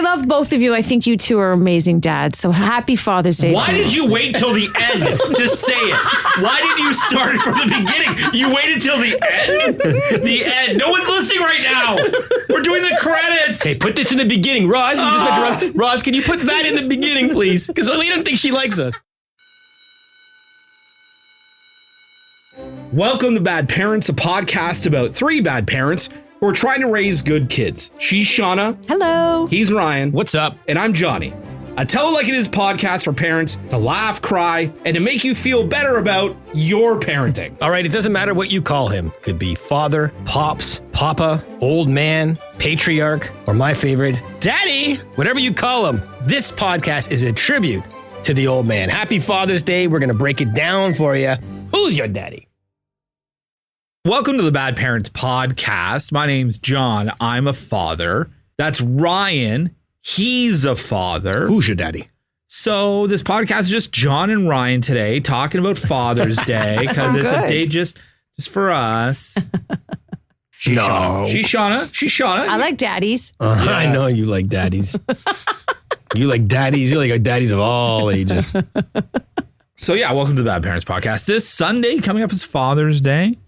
love both of you. I think you two are amazing dads. So happy Father's Day. Why did you wait till the end to say it? Why didn't you start it from the beginning? You waited till the end? The end. No one's listening right now. We're doing the credits. Hey, put this in the beginning. Roz, you just mentioned Roz. Roz, can you put that in the beginning, please? Because we don't think she likes us. Welcome to Bad Parents, a podcast about three bad parents who are trying to raise good kids. She's Shauna. Hello. He's Ryan. What's up? And I'm Johnny. A Tell It Like It Is podcast for parents to laugh, cry, and to make you feel better about your parenting. All right, it doesn't matter what you call him. Could be father, pops, papa, old man, patriarch, or my favorite, daddy. Whatever you call him, this podcast is a tribute to the old man. Happy Father's Day. We're going to break it down for you. Who's your daddy? Welcome to the Bad Parents podcast. My name's John. I'm a father. That's Ryan. He's a father. Who's your daddy? So this podcast is just John and Ryan today talking about Father's Day because it's a day just for us. She's Shauna. She's Shauna. I like daddies. Yes. I know you like daddies. You like daddies. You like daddies of all ages. So yeah, welcome to the Bad Parents podcast. This Sunday coming up is Father's Day.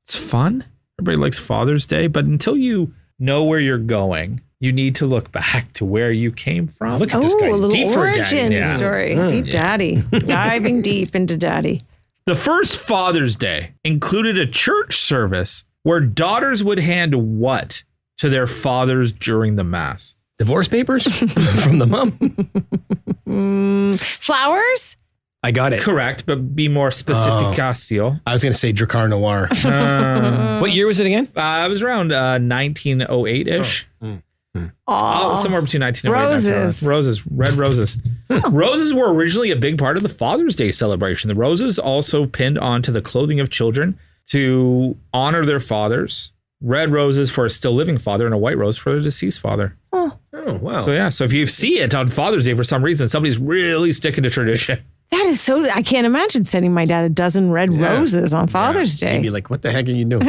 It's fun. Everybody likes Father's Day, but until you know where you're going, you need to look back to where you came from. Look at this guy. A little Deep for a origin daddy. story. Deep daddy. Diving deep into daddy. The first Father's Day included a church service where daughters would hand what to their fathers during the mass? Divorce papers from the mom. Flowers? I got it. Correct, but be more specificatio. I was going to say Dracar Noir. What year was it again? It was around 1908-ish. Somewhere between 1908 Roses. and Roses. Red roses. Roses were originally a big part of the Father's Day celebration. The roses also pinned onto the clothing of children to honor their fathers. Red roses for a still living father and a white rose for a deceased father. Oh, wow. So if you see it on Father's Day for some reason, somebody's really sticking to tradition. That is so, I can't imagine sending my dad a dozen red roses on Father's Day. Maybe like, what the heck are you doing?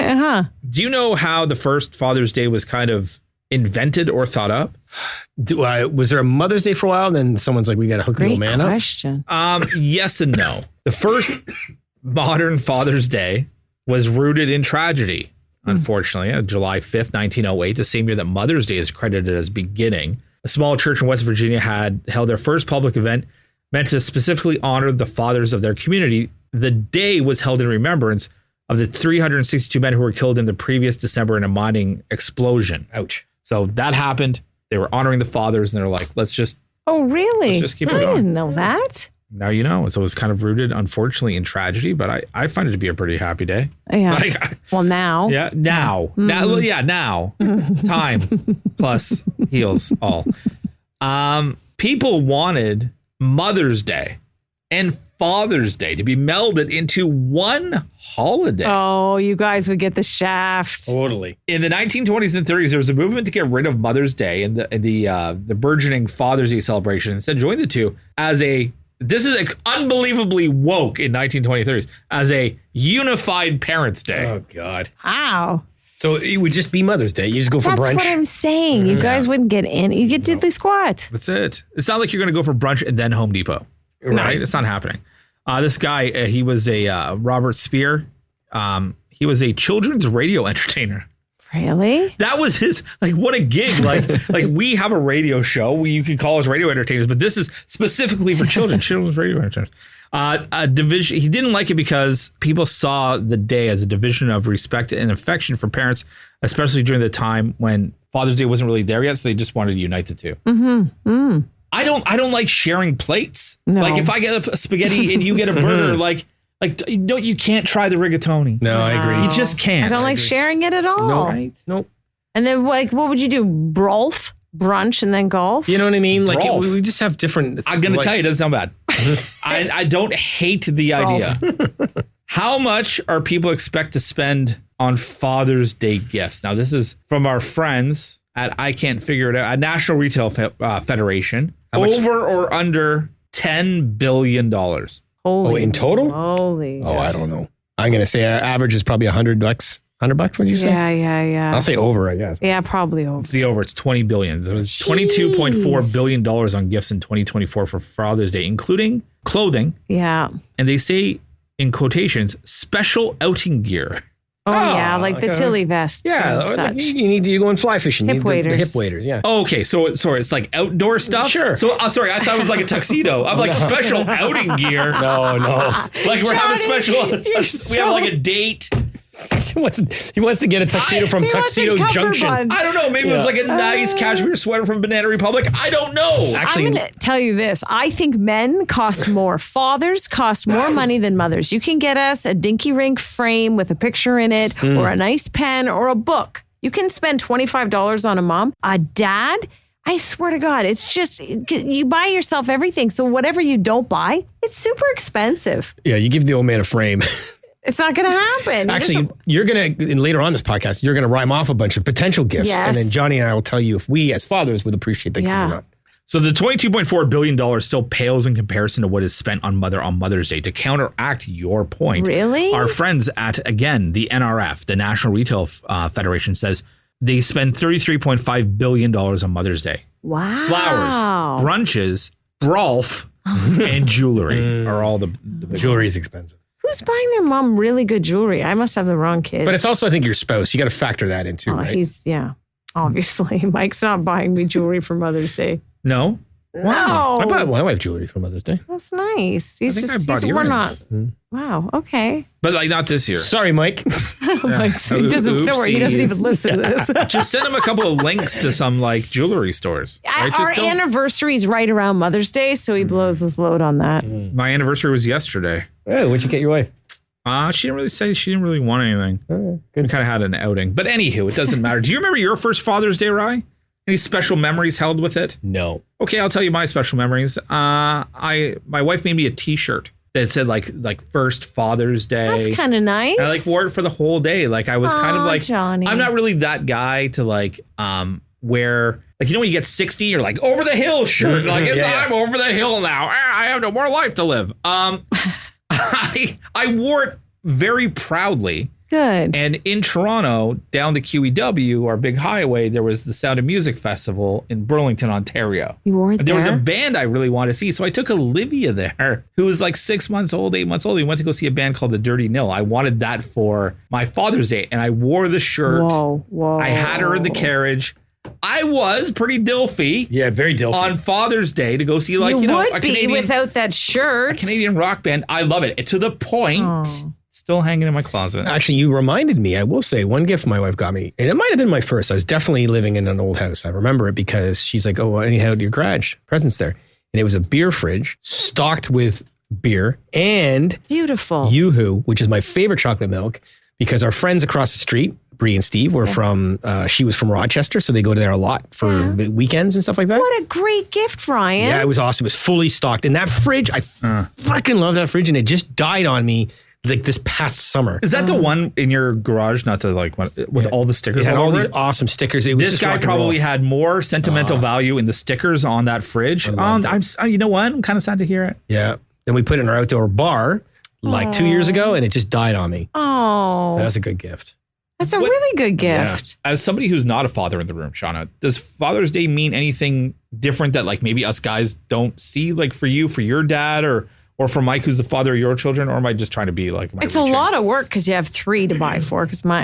Do you know how the first Father's Day was kind of invented or thought up? Was there a Mother's Day for a while? And then someone's like, we got to hook the old man question. Yes and no. The first modern Father's Day was rooted in tragedy, unfortunately. July 5th, 1908, the same year that Mother's Day is credited as beginning. A small church in West Virginia had held their first public event meant to specifically honor the fathers of their community. The day was held in remembrance of the 362 men who were killed in the previous December in a mining explosion. Ouch. So that happened. They were honoring the fathers, and they're like, let's just Really? just keep it I going. didn't know that. Now you know. So it was kind of rooted, unfortunately, in tragedy, but I find it to be a pretty happy day. Yeah. Like, Well, now. yeah, now. Now. Time plus heals all. People wanted Mother's Day and Father's Day to be melded into one holiday. Oh, you guys would get the shaft. Totally. In the 1920s and 30s, there was a movement to get rid of Mother's Day and the burgeoning Father's Day celebration. Instead, join the two as this is unbelievably woke in 1920s, 30s, as a unified Parents' Day. Oh, God. Wow. So it would just be Mother's Day. You just go for That's brunch. what I'm saying. You guys wouldn't get in. You get diddly squat. That's it. It's not like you're going to go for brunch and then Home Depot, right? It's not happening. This guy, he was a Robert Spear. He was a children's radio entertainer. Really? That was his, like, what a gig. Like we have a radio show. You could call us radio entertainers, but this is specifically for children, children's radio entertainers. A division. He didn't like it because people saw the day as a division of respect and affection for parents, especially during the time when Father's Day wasn't really there yet. So they just wanted to unite the two. I don't like sharing plates. No. Like if I get a spaghetti and you get a burger, you can't try the rigatoni. No, I agree. You just can't. I don't like sharing it at all. No. Right? Nope. And then, like, what would you do? Brolf? Brunch and then golf? You know what I mean? Like, Rolf. we just have different. I'm going to tell you, it doesn't sound bad. I don't hate the idea. How much are people expect to spend on Father's Day gifts? Now, this is from our friends at I Can't Figure It Out, at National Retail Federation. Over or under $10 billion. Holy Oh, in total? moly. Oh, I don't know. I'm going to say average is probably $100. $100, would you say? Yeah. I'll say over, I guess. Yeah, probably over. It's the over. It's $20 billion. There was $22.4 billion on gifts in 2024 for Father's Day, including clothing. Yeah. And they say, in quotations, special outing gear. Oh, yeah, like okay. the Tilly vests. Yeah, and like such. you go in fly fishing. Hip you need the waders. hip waders, yeah. Oh, okay, so sorry, it's like outdoor stuff? Sure. So, sorry, I thought it was like a tuxedo. I'm like, special outing gear. No. Like we're having a Johnny, special, we have like a date. He wants to get a tuxedo from He wants a Tuxedo Junction. cummerbund. I don't know, maybe it was like a nice cashmere sweater from Banana Republic. I don't know. Actually, I'm going to tell you this. I think men cost more. Fathers cost more money than mothers. You can get us a dinky rink frame with a picture in it or a nice pen or a book. You can spend $25 on a mom. A dad, I swear to God, it's just, you buy yourself everything. So whatever you don't buy, it's super expensive. yeah, you give the old man a frame. It's not going to happen. Actually, you're going to, later on this podcast, you're going to rhyme off a bunch of potential gifts. Yes. And then Johnny and I will tell you if we as fathers would appreciate that gift Yeah. or not. So the $22.4 billion still pales in comparison to what is spent on Mother's Day. To counteract your point, Really? our friends at, again, the NRF, the National Retail Federation, says they spend $33.5 billion on Mother's Day. Wow. Flowers, brunches, brolf, and jewelry are all the big Jewelry is expensive. Who's buying their mom really good jewelry? I must have the wrong kids. But it's also, I think, your spouse. You got to factor that in too, right? Obviously. Mike's not buying me jewelry for Mother's Day. No? Wow. I bought my wife jewelry for Mother's Day. That's nice. I think I bought we're not. earrings. Wow. Okay. But like not this year. Sorry, Mike. Mike, he doesn't. Don't worry. He doesn't even listen to this. Just send him a couple of links to some like jewelry stores. Right? Our Just don't- anniversary is right around Mother's Day, so he blows his load on that. My anniversary was yesterday. Hey, what'd you get your wife? She didn't really say she didn't really want anything. We kind of had an outing. But anywho, it doesn't matter. Do you remember your first Father's Day, Rye? Any special memories held with it? No. Okay, I'll tell you my special memories. My wife made me a T-shirt that said like first Father's Day. That's kind of nice. And I like wore it for the whole day. Like I was kind of Aw, like, Johnny. I'm not really that guy to like wear, like, you know, when you get 60, you're like over the hill shirt. Like I'm over the hill now. I have no more life to live. I wore it very proudly. Good. And in Toronto, down the QEW, our big highway, there was the Sound of Music Festival in Burlington, Ontario. You wore it And there was a there? band I really wanted to see. So I took Olivia there, who was like 6 months old, 8 months old. We went to go see a band called The Dirty Nil. I wanted that for my Father's Day. And I wore the shirt. Whoa. I had her in the carriage. I was pretty dilfy Yeah, very dilfy. on Father's Day to go see like, you you know, would a be Canadian, without that shirt. Canadian rock band. I love it. To the point, Oh. still hanging in my closet. Actually, you reminded me, I will say, one gift my wife got me, and it might have been my first. I was definitely living in an old house. I remember it because she's like, oh, anyhow, your garage, presents there. And it was a beer fridge stocked with beer and Beautiful. Yoo-Hoo, which is my favorite chocolate milk, because our friends across the street, Bree and Steve, were from, she was from Rochester, so they go there a lot for the weekends and stuff like that. What a great gift, Ryan. Yeah, it was awesome. It was fully stocked. And that fridge, I fucking love that fridge, and it just died on me like this past summer. Is that the one in your garage? Not to like with all the stickers It had all all over these it? awesome stickers. It was This just guy rock and roll. probably had more sentimental value in the stickers on that fridge. You know what? I'm kind of sad to hear it. Yeah. Then we put it in our outdoor bar like 2 years ago, and it just died on me. Oh, That was a good gift. that's a really good gift. As somebody who's not a father in the room, Shauna, does Father's Day mean anything different that like maybe us guys don't see, like for you, for your dad, or for Mike, who's the father of your children? Or am I just trying to be like, It's a lot of work because you have three to buy for. Because my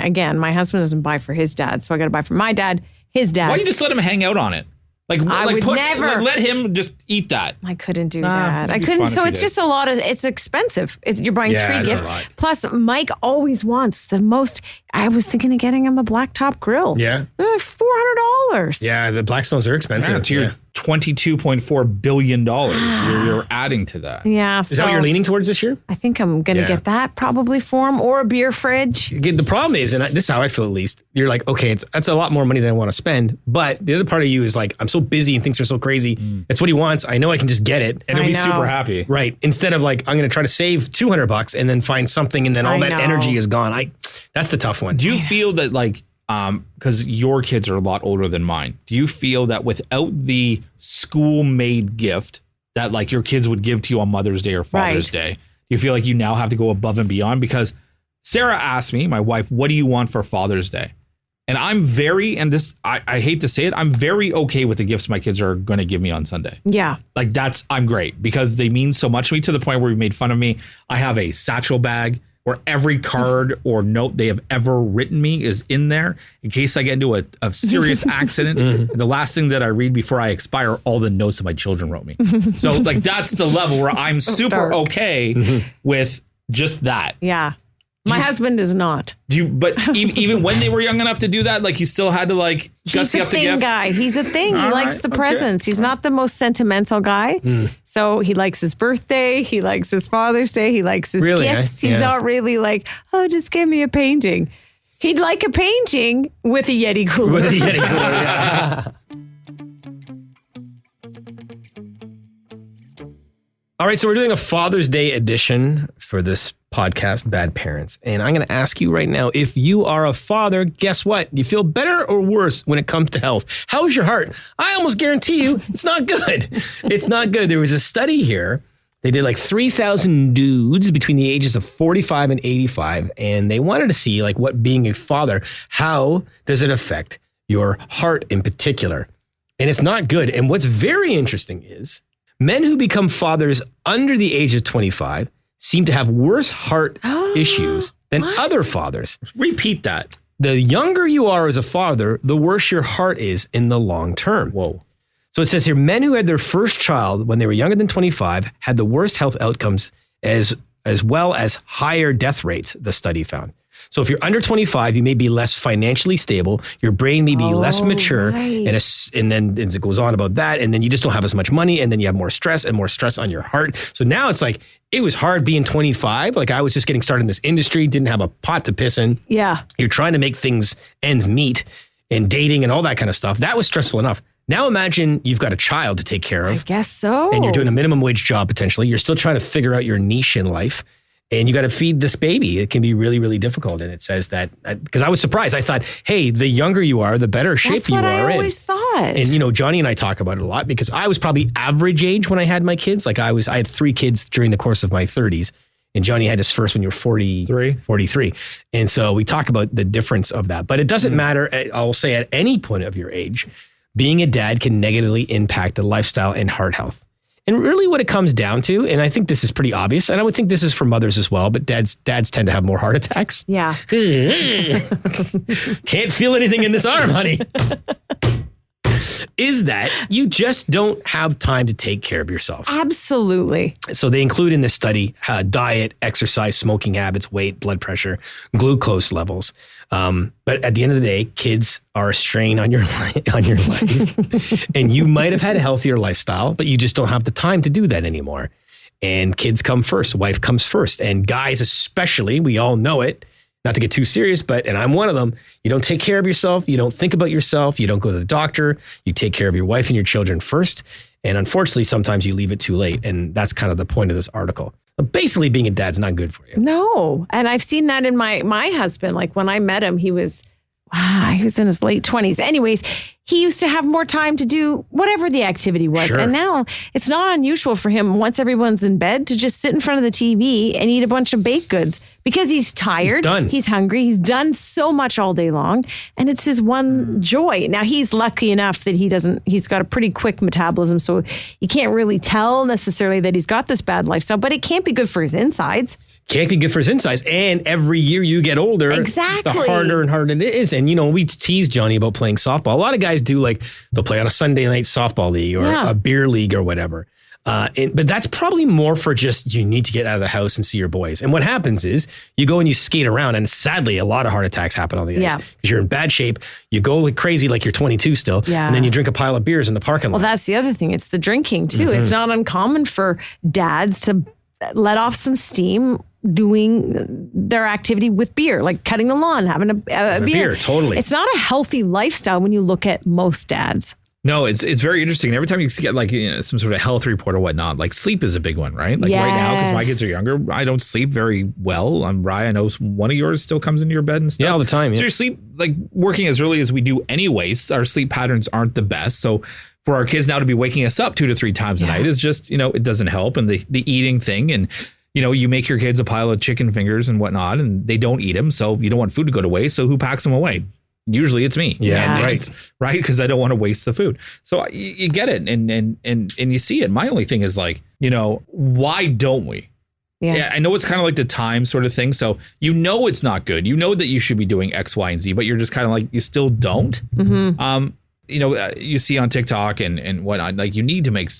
husband doesn't buy for his dad, so I got to buy for my dad, his dad. Why don't you just let him hang out on it? Like, would never. let him just eat that. I couldn't do Ah, that. I it'd be couldn't. fun So if you it's did. just a lot of. It's expensive. You're buying Yeah, three it's a gifts. lot. Plus, Mike always wants the most. I was thinking of getting him a blacktop grill. Yeah. They're like $400. Yeah, the Blackstones are expensive. Yeah, to your $22.4 billion. You're adding to that. Yeah. Is that what you're leaning towards this year? I think I'm going to Yeah. get that probably for him, or a beer fridge. Again, the problem is, and this is how I feel at least, you're like, okay, that's a lot more money than I want to spend. But the other part of you is like, I'm so busy and things are so crazy. It's what he wants. I know I can just get it. And he'll I be know. super happy. Right. Instead of like, I'm going to try to save $200 and then find something and then all I that know. energy is gone. That's the tough one. Do you feel that like, because your kids are a lot older than mine, do you feel that without the school-made gift that like your kids would give to you on Mother's Day or Father's Right. Day, do you feel like you now have to go above and beyond? Because Sarah asked me, my wife, what do you want for Father's Day? And I'm very, and this, I hate to say it, I'm very okay with the gifts my kids are going to give me on Sunday. Yeah. Like I'm great because they mean so much to me, to the point where we made fun of me. I have a satchel bag where every card or note they have ever written me is in there in case I get into a serious accident. And the last thing that I read before I expire are all the notes that my children wrote me. So like that's the level where I'm super dark. okay with just that. Yeah. My husband is not. But even when they were young enough to do that, like you still had to like He's gussy a up the thing gift. guy. He's a thing. He All likes right, the okay. presents. He's not the most sentimental guy. So he likes his birthday. He likes his Father's Day. He likes his Really, gifts. eh? He's Yeah. not really like, oh, just give me a painting. He'd like a painting with a Yeti cooler. With a Yeti cooler, yeah. All right, so we're doing a Father's Day edition for this podcast, Bad Parents. And I'm going to ask you right now, if you are a father, guess what? Do you feel better or worse when it comes to health? How is your heart? I almost guarantee you it's not good. It's not good. There was a study here. They did like 3,000 dudes between the ages of 45 and 85. And they wanted to see like what being a father, how does it affect your heart in particular? And it's not good. And what's very interesting is men who become fathers under the age of 25 seem to have worse heart issues than other fathers. Repeat that. The younger you are as a father, the worse your heart is in the long term. Whoa. So it says here, men who had their first child when they were younger than 25 had the worst health outcomes as well as higher death rates, the study found. So if you're under 25, you may be less financially stable. Your brain may be less mature. right. And then it goes on about that. And then you just don't have as much money. And then you have more stress on your heart. So now it's like, it was hard being 25. Like I was just getting started in this industry, didn't have a pot to piss in. Yeah. You're trying to make things ends meet and dating and all that kind of stuff. That was stressful enough. Now imagine you've got a child to take care I of guess so. and you're doing a minimum wage job potentially. You're still trying to figure out your niche in life. And you got to feed this baby. It can be really, really difficult. And it says that, because I was surprised. I thought, hey, the younger you are, the better shape That's you what are I in. always thought. And, you know, Johnny and I talk about it a lot because I was probably average age when I had my kids. Like I had 3 kids during the course of my 30s. And Johnny had his first when you were 43. And so we talk about the difference of that. But it doesn't matter, I'll say at any point of your age, being a dad can negatively impact the lifestyle and heart health. And really what it comes down to, and I think this is pretty obvious, and I would think this is for mothers as well, but dads tend to have more heart attacks. yeah. Can't feel anything in this arm, honey. Is that you just don't have time to take care of yourself. Absolutely. So they include in this study diet, exercise, smoking habits, weight, blood pressure, glucose levels. But at the end of the day, kids are a strain on your life. And you might have had a healthier lifestyle, but you just don't have the time to do that anymore. And kids come first. Wife comes first. And guys especially, we all know it. Not to get too serious, and I'm one of them. You don't take care of yourself. You don't think about yourself. You don't go to the doctor. You take care of your wife and your children first. And unfortunately, sometimes you leave it too late. And that's kind of the point of this article. But basically, being a dad's not good for you. No. And I've seen that in my husband. Like when I met him, he was in his late 20s. Anyways, he used to have more time to do whatever the activity was. Sure. And now it's not unusual for him, once everyone's in bed, to just sit in front of the TV and eat a bunch of baked goods because he's tired. He's done. He's hungry. He's done so much all day long. And it's his one joy. Now, he's lucky enough that he's got a pretty quick metabolism. So you can't really tell necessarily that he's got this bad lifestyle, but it can't be good for his insides. Can't be good for his insides. And every year you get older, Exactly. the harder and harder it is. And, you know, we tease Johnny about playing softball. A lot of guys do, like, they'll play on a Sunday night softball league or Yeah. a beer league or whatever. But that's probably more for just you need to get out of the house and see your boys. And what happens is you go and you skate around. And sadly, a lot of heart attacks happen on the ice Yeah. because you're in bad shape. You go like crazy like you're 22 still. Yeah. And then you drink a pile of beers in the parking lot. Well, that's the other thing. It's the drinking too. It's not uncommon for dads to let off some steam doing their activity with beer, like cutting the lawn, having a beer. Totally. It's not a healthy lifestyle when you look at most dads. No, it's very interesting. Every time you get like some sort of health report or whatnot, like sleep is a big one, right? Like right now, because my kids are younger, I don't sleep very well. Rye, I know one of yours still comes into your bed and stuff. Yeah, all the time. So Yeah. your sleep, like working as early as we do anyways, our sleep patterns aren't the best. So for our kids now to be waking us up 2 to 3 times a night is just, it doesn't help. And the eating thing and, you make your kids a pile of chicken fingers and whatnot, and they don't eat them. So you don't want food to go to waste. So who packs them away? Usually it's me. Yeah. Right. Because I don't want to waste the food. So you get it. And you see it. My only thing is like, why don't we? Yeah, I know it's kind of like the time sort of thing. So it's not good. You know that you should be doing X, Y, and Z, but you're just kind of like, you still don't. Mm-hmm. You see on TikTok and whatnot, like you need to make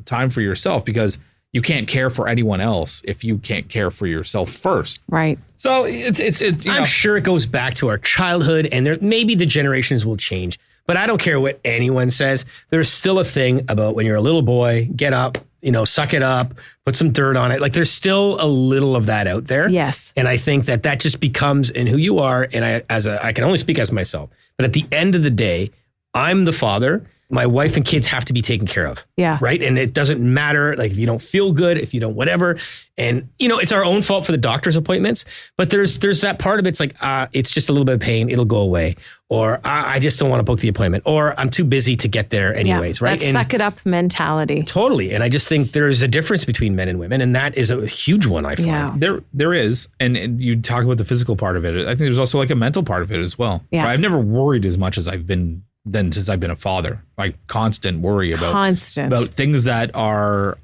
time for yourself because you can't care for anyone else if you can't care for yourself first. Right. So it's I'm sure it goes back to our childhood, and maybe the generations will change. But I don't care what anyone says. There's still a thing about when you're a little boy, get up, suck it up, put some dirt on it. Like there's still a little of that out there. Yes. And I think that just becomes in who you are. And I can only speak as myself. But at the end of the day, I'm the father. My wife and kids have to be taken care of. Yeah. Right. And it doesn't matter, like if you don't feel good, if you don't whatever. And, it's our own fault for the doctor's appointments. But there's that part of it's like, it's just a little bit of pain. It'll go away. Or I just don't want to book the appointment. Or I'm too busy to get there anyways. Right. That suck it up mentality. Totally. And I just think there's a difference between men and women. And that is a huge one, I find. Yeah. There is. And you talk about the physical part of it. I think there's also like a mental part of it as well. Yeah. I've never worried as much as I've been since I've been a father. Like constant worry about things that are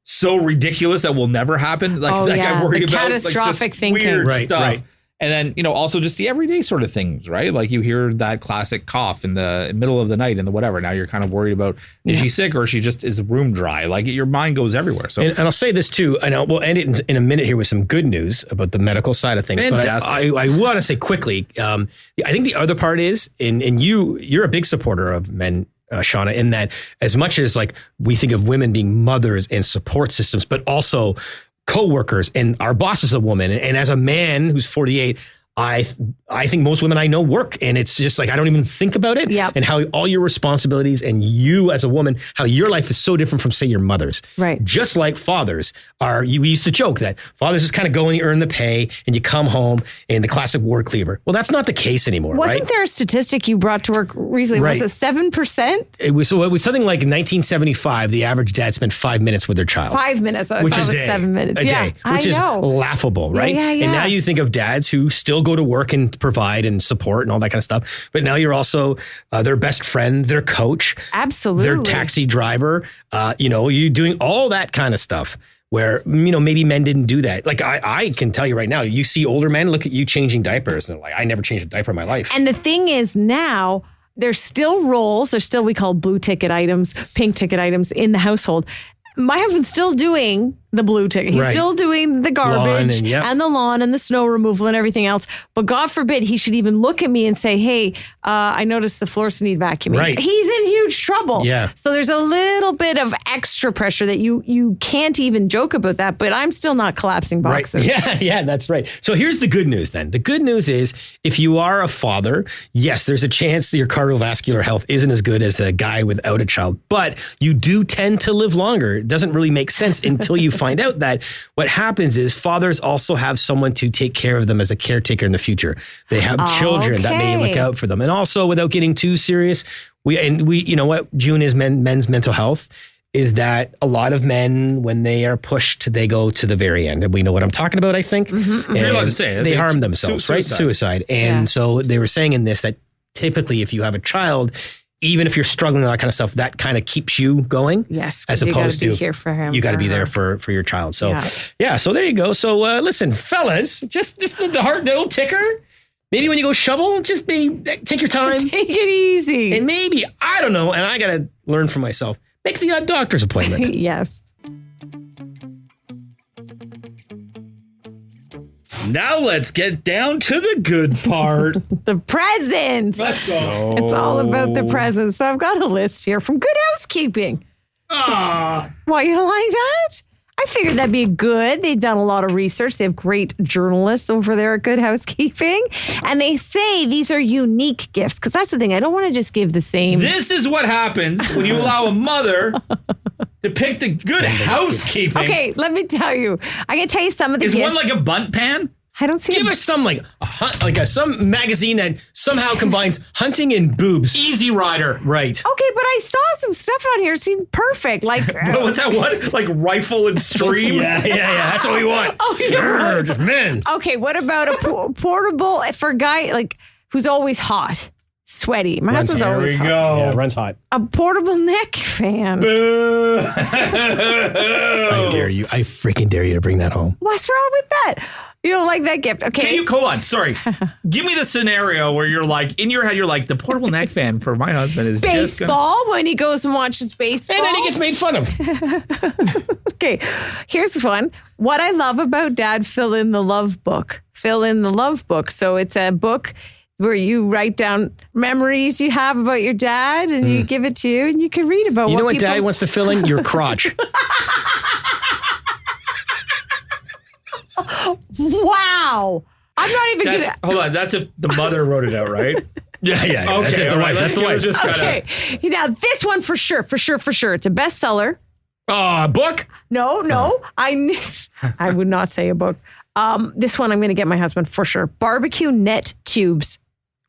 so ridiculous that will never happen. Like, I worry about catastrophic like, just thinking. weird Right, stuff. right. And then, also just the everyday sort of things, right? Like you hear that classic cough in the middle of the night and the whatever. Now you're kind of worried about, is she sick or is the room dry? Like your mind goes everywhere. So, and I'll say this too, and we'll end it in a minute here with some good news about the medical side of things. Fantastic. But I want to say quickly, I think the other part is, and you're a big supporter of men, Shauna, in that as much as like we think of women being mothers and support systems, but also co-workers, and our boss is a woman. And as a man who's 48, I think most women I know work, and it's just like I don't even think about it. Yep. And how all your responsibilities and you as a woman, how your life is so different from say your mother's. Right. Just like fathers are. We used to joke that fathers just kind of go and you earn the pay and you come home and the classic ward cleaver. Well, that's not the case anymore. Wasn't there a statistic you brought to work recently? Right. Was it 7%? It was something like in 1975. The average dad spent 5 minutes with their child. 5 minutes. I Which thought is it was day. 7 minutes. A Yeah, day, which is laughable, right? Yeah. And now you think of dads who still go to work and provide and support and all that kind of stuff. But now you're also their best friend, their coach, Absolutely. their taxi driver. You're doing all that kind of stuff where, maybe men didn't do that. Like I can tell you right now, you see older men look at you changing diapers and they're like, I never changed a diaper in my life. And the thing is now, there's still roles. There's still, we call blue ticket items, pink ticket items in the household. My husband's still doing the blue ticket. He's still doing the garbage and the lawn and the snow removal and everything else. But God forbid he should even look at me and say, hey, I noticed the floors need vacuuming. Right. He's in huge trouble. Yeah. So there's a little bit of extra pressure that you can't even joke about that, but I'm still not collapsing boxes. Right. Yeah, that's right. So here's the good news then. The good news is if you are a father, yes, there's a chance your cardiovascular health isn't as good as a guy without a child, but you do tend to live longer. It doesn't really make sense until you find out that what happens is fathers also have someone to take care of them as a caretaker in the future. They have children that may look out for them. And also, without getting too serious, we June is men's mental health, is that a lot of men, when they are pushed, they go to the very end. And we know what I'm talking about, I think. Mm-hmm. You're allowed to say it. They harm themselves, right? Suicide. And so they were saying in this that typically if you have a child, even if you're struggling with that kind of stuff, that kind of keeps you going. Yes, as opposed you to be here for him. You got to be her. there for your child. So so there you go. So listen, fellas, just the heart little ticker. Maybe when you go shovel, just maybe take your time. Take it easy. And maybe, I don't know, and I got to learn from myself, make the doctor's appointment. Yes. Now let's get down to the good part. The presents. Let's go. It's all about the presents. So I've got a list here from Good Housekeeping. Why, you don't like that? I figured that'd be good. They've done a lot of research. They have great journalists over there at Good Housekeeping. And they say these are unique gifts. Because that's the thing. I don't want to just give the same. This is what happens when you allow a mother to pick the Good Housekeeping. Okay, let me tell you. I can tell you some of the Is gifts. one like a bunt pan? I don't see Give it. us some some magazine that somehow combines hunting and boobs. Easy Rider. Right. Okay, but I saw some stuff on here. It seemed perfect. Like, What's that one? Like Rifle and Stream? Yeah. That's what we want. yeah. Just men. Okay, what about a portable for a guy like who's always hot, sweaty? My husband's always hot. Yeah, runs hot. A portable neck fan. I dare you. I freaking dare you to bring that home. What's wrong with that? You don't like that gift, okay? Can you, hold on, sorry. Give me the scenario where you're like, in your head, you're like, the portable neck fan for my husband is just baseball when he goes and watches baseball. And then he gets made fun of. Okay, here's one. What I love about Dad, fill in the love book. Fill in the love book. So it's a book where you write down memories you have about your dad and you give it to you and you can read about You know what people... Dad wants to fill in? Your crotch. Wow. I'm not even going to... Hold on, that's if the mother wrote it out, right? Yeah. Okay, That's it, the all wife. right, That's the wife. just Okay, now this one for sure. It's a bestseller. Book? No, I would not say a book. This one I'm going to get my husband for sure. Barbecue net tubes.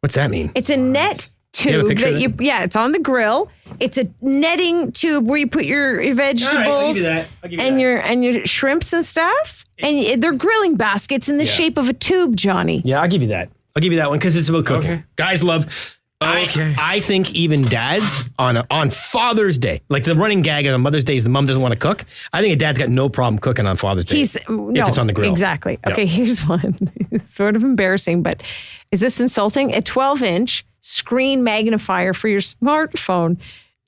What's that mean? It's a net You have a tube picture that of it's on the grill. It's a netting tube where you put your vegetables and your shrimps and stuff. And they're grilling baskets in the shape of a tube, Johnny. Yeah, I'll give you that. I'll give you that one because it's about cooking. Okay. Guys love. Okay. I think even dads on Father's Day, like the running gag on Mother's Day is the mom doesn't want to cook. I think a dad's got no problem cooking on Father's Day. If it's on the grill. Exactly. Yep. Okay, here's one. It's sort of embarrassing, but is this insulting? A 12-inch screen magnifier for your smartphone.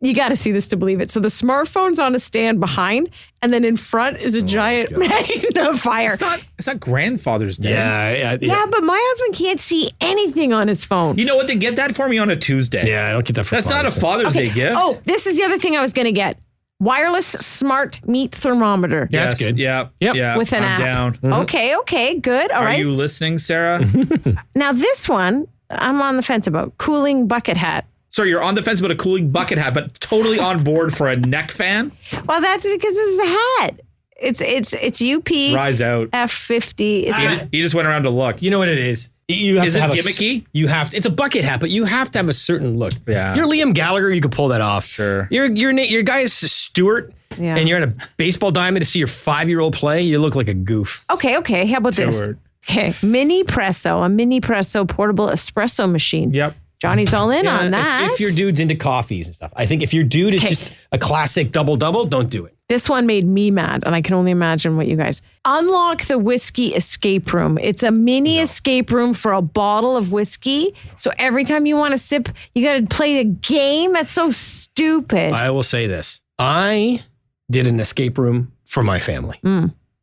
You got to see this to believe it. So the smartphone's on a stand behind, and then in front is a giant magnifier. It's not Grandfather's Day. Yeah, but my husband can't see anything on his phone. You know what? They get that for me on a Tuesday. Yeah, I don't get that for That's not a Father's Day gift. Oh, this is the other thing I was going to get. Wireless smart meat thermometer. Yeah, that's good. Yeah. Yep. Yeah. With an I'm app. down. Okay, good. All Are right. you listening, Sarah? Now this one, I'm on the fence about. Cooling bucket hat. So you're on the fence about a cooling bucket hat, but totally on board for a neck fan? Well, that's because it's a hat. It's UP Rise out. F50. You just went around to look. You know what it is? You have Is to it have gimmicky? It's a bucket hat, but you have to have a certain look. Yeah. If you're Liam Gallagher, you can pull that off. Sure. Your guy is Stewart, Yeah. and you're at a baseball diamond to see your 5-year-old play. You look like a goof. Okay. How about this? Stewart. Okay, a mini presso portable espresso machine. Yep. Johnny's all in on If- that. If your dude's into coffees and stuff, I think if your dude is just a classic double-double, don't do it. This one made me mad, and I can only imagine what you guys. Unlock the whiskey escape room. It's a mini escape room for a bottle of whiskey. So every time you want to sip, you got to play the game. That's so stupid. I will say this. I did an escape room for my family.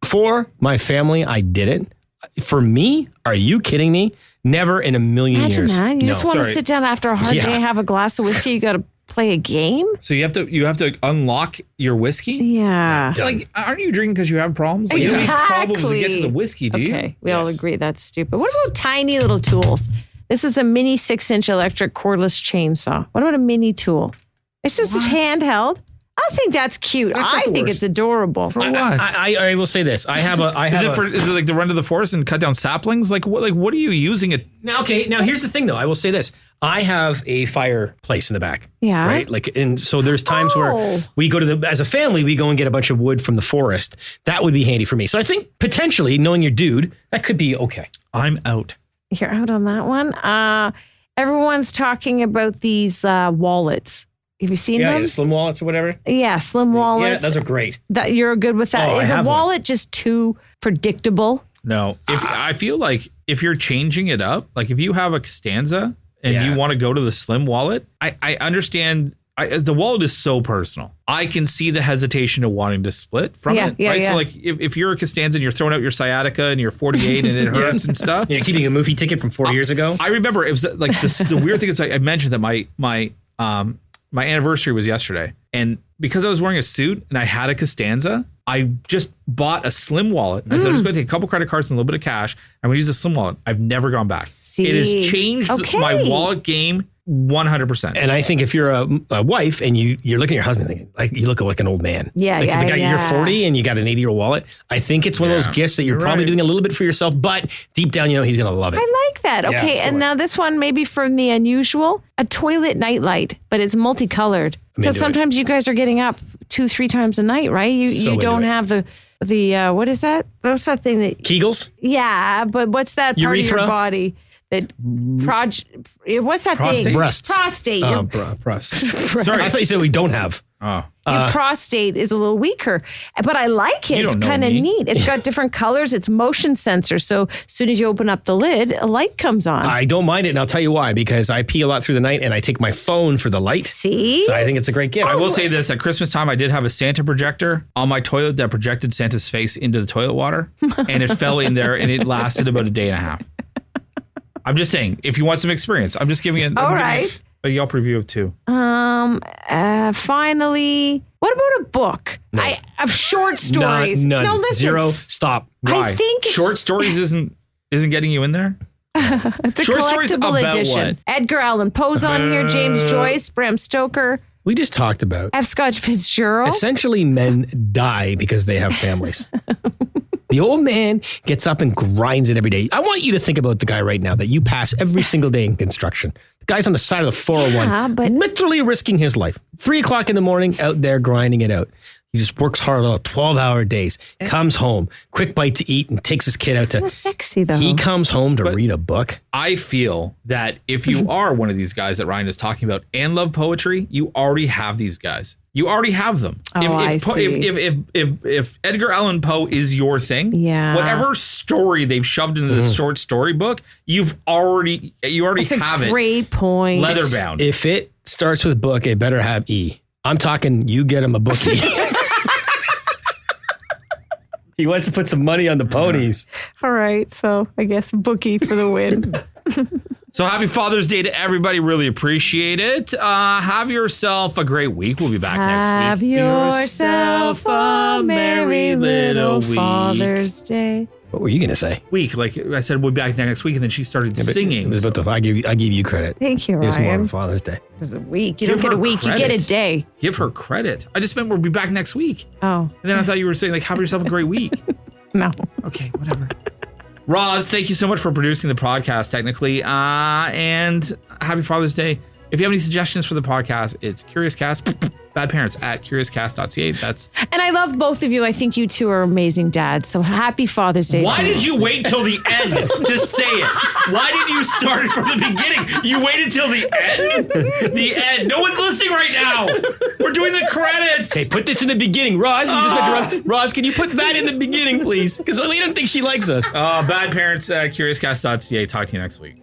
For my family, I did it. For me, are you kidding me? Never in a million Imagine years. that. You No. just want to sorry. sit down after a hard Yeah. day, have a glass of whiskey. You got to play a game. So you have to unlock your whiskey? Yeah. Like, aren't you drinking because you have problems? Like, you don't need problems to get to the whiskey, do you? Okay, we all agree that's stupid. What about tiny little tools? This is a mini 6-inch electric cordless chainsaw. What about a mini tool? It's just handheld. I think that's cute. That's not I the think worst. it's adorable. For what? I will say this. Is it like to run to the forest and cut down saplings? Like what are you using it? Now here's the thing though. I will say this. I have a fireplace in the back. Yeah. Right? And so there's times Oh. where we go as a family, we go and get a bunch of wood from the forest. That would be handy for me. So I think potentially knowing your dude, that could be okay. I'm out. You're out on that one. Everyone's talking about these wallets. Have you seen them? Yeah, slim wallets or whatever. Yeah, slim wallets. Yeah, those are great. That you're good with that. Oh, I Is a have one. wallet just too predictable? No. I feel like if you're changing it up, like if you have a Costanza and Yeah. you want to go to the slim wallet, I understand. The wallet is so personal. I can see the hesitation of wanting to split from it. Yeah, right? yeah. So like if you're a Costanza and you're throwing out your sciatica and you're 48 and it hurts and stuff. You're keeping a movie ticket from 4 years ago. I remember it was like this, the weird thing is I mentioned that my anniversary was yesterday, and because I was wearing a suit and I had a Costanza, I just bought a slim wallet. And I said I was going to take a couple credit cards and a little bit of cash. I'm going to use a slim wallet. I've never gone back. See? It has changed Okay. my wallet game 100%. And I think if you're a wife and you're looking at your husband thinking, like, you look like an old man. Yeah, like yeah, the guy, yeah. You're 40 and you got an 80-year-old wallet. I think it's one of those gifts that you're probably doing a little bit for yourself, but deep down, you know, he's going to love it. I like that. Yeah, Okay, it's and cool. now this one maybe for the unusual, a toilet nightlight, but it's multicolored. Because into it. sometimes you guys are getting up 2-3 times a night, right? You into don't it. have the what is that? What's that thing that? Kegels? Yeah, but what's that part of Urethra? your body that what's that Prostate? thing? Breasts. Prostate. Sorry, I thought you said we don't have. Oh. Your prostate is a little weaker, but I like it. You It's don't know kind of me. neat. It's got different colors. It's motion sensor. So as soon as you open up the lid, a light comes on. I don't mind it, and I'll tell you why. Because I pee a lot through the night, and I take my phone for the light. See? So I think it's a great gift. I will say this, at Christmas time, I did have a Santa projector on my toilet that projected Santa's face into the toilet water, and it fell in there, and it lasted about a day and a half. I'm just saying, if you want some experience, I'm just giving it All right. a Yelp review of 2. Finally, what about a book? Of short stories. None. No, listen. 0. Stop. Why? I think it's- Short stories isn't getting you in there? It's a Short stories collectible about edition. what? Edgar Allan Poe's on here, James Joyce, Bram Stoker, We just talked about F. Scott Fitzgerald. essentially men die because they have families. The old man gets up and grinds it every day. I want you to think about the guy right now that you pass every single day in construction. The guy's on the side of the 401, Yeah, but- literally risking his life. 3 o'clock in the morning, out there grinding it out. He just works hard all 12-hour days, comes home, quick bite to eat, and takes his kid out That's to... sexy, though. He comes home to read a book. I feel that if you are one of these guys that Ryan is talking about and love poetry, you already have these guys. You already have them. Oh, I see. If Edgar Allan Poe is your thing, Yeah. whatever story they've shoved into this short story book, you already That's have a it great point. leather bound. If it starts with book, it better have E. I'm talking, you get him a bookie. He wants to put some money on the ponies. All right, so I guess bookie for the win. So happy Father's Day to everybody. Really appreciate it. Have yourself a great week. We'll be back next week. Have yourself a merry little week. Father's Day. What were you going to say? Week, like I said, we'll be back next week, and then she started It singing. was about I give you credit. Thank you, It's more Ryan. of Father's Day. It's a week. You Give don't get a her week. You get a credit. day. Give her credit. I just meant we'll be back next week. Oh, And then I thought you were saying, like, have yourself a great week. no. Okay, whatever. Roz, thank you so much for producing the podcast, technically. And happy Father's Day. If you have any suggestions for the podcast, it's CuriousCast, Bad Parents at CuriousCast.ca. That's And I love both of you. I think you two are amazing dads. So happy Father's Day. Why to did you wait till the end to say it? Why didn't you start it from the beginning? You waited till the end? The end. No one's listening right now. We're doing the credits. Hey, put this in the beginning. Roz, you just went to Roz. Roz, can you put that in the beginning, please? Because we don't think she likes us. Bad Parents at CuriousCast.ca. Talk to you next week.